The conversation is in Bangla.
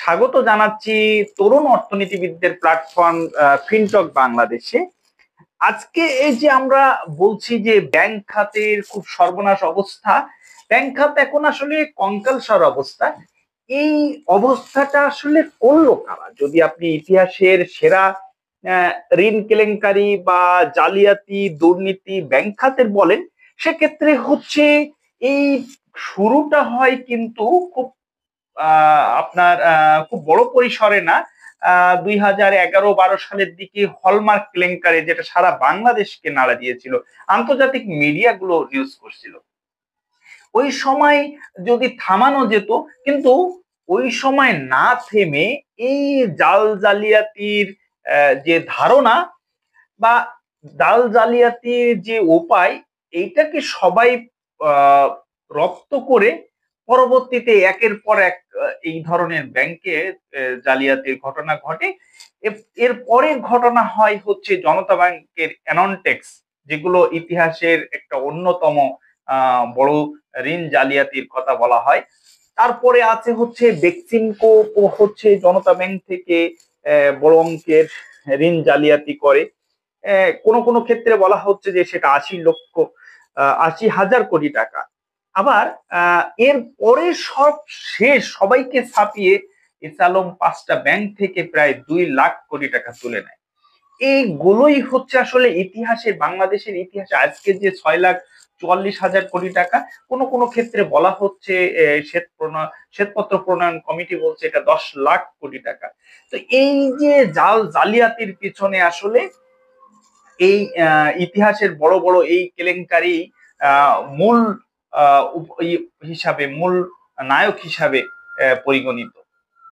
স্বাগত জানাচ্ছি তরুণ অর্থনীতিবিদদের প্ল্যাটফর্ম ফিনটক বাংলাদেশে। আজকে এই যে আমরা বলছি যে ব্যাংক খাতের খুব সর্বনাশ অবস্থা, ব্যাংক খাত এখন আসলে কঙ্কালসার অবস্থা। এই অবস্থাটা আসলে করলো কারা? যদি আপনি ইতিহাসের সেরা আহ, ঋণ কেলেঙ্কারি বা জালিয়াতি দুর্নীতি ব্যাংক খাতের বলেন, সেক্ষেত্রে হচ্ছে এই শুরুটা হয় কিন্তু খুব আপনার খুব বড় পরিসরে না। 2011-12 সালের দিকে হলমার্ক কেলেঙ্কারি, যেটা সারা বাংলাদেশকে নাড়া দিয়েছিল, আন্তর্জাতিক মিডিয়াগুলো নিউজ করছিল। ওই সময় যদি থামানো যেত, কিন্তু ওই সময় না থেমে এই জাল জালিয়াতির যে ধারণা বা জাল জালিয়াতির যে উপায়, এইটাকে সবাই আহ, রপ্ত করে পরবর্তীতে একের পর এক এই ধরনের ব্যাংকে জালিয়াতির ঘটনা ঘটে। এর পরের ঘটনা হয় হচ্ছে জনতা ব্যাংকের অ্যাননটেক্স, যেগুলো ইতিহাসের একটা অন্যতম বড় ঋণ জালিয়াতির কথা বলা হয়। তারপরে আছে হচ্ছে বেক্সিমকো, ও হচ্ছে জনতা ব্যাংক থেকে বড় অঙ্কের ঋণ জালিয়াতি করে। কোন কোন ক্ষেত্রে বলা হচ্ছে যে সেটা 80 কোটি টাকা। আবার এর পরে সব শেষ, সবাইকে ছাপিয়ে এস আলম 5টা ব্যাংক থেকে প্রায় 2 লাখ কোটি টাকা তুলে নেয়। এইগুলোই হচ্ছে আসলে ইতিহাসে, বাংলাদেশের ইতিহাসে আজকে যে 6,44,000 কোটি টাকা। কোন কোন ক্ষেত্রে বলা হচ্ছে শ্বেতপত্র প্রণয়ন কমিটি বলছে এটা 10 লাখ কোটি টাকা। তো এই যে জাল জালিয়াতির পিছনে আসলে এই ইতিহাসের বড় বড় এই কেলেঙ্কারি মূল হিসাবে, মূল নায়ক হিসাবে পরিগণিত।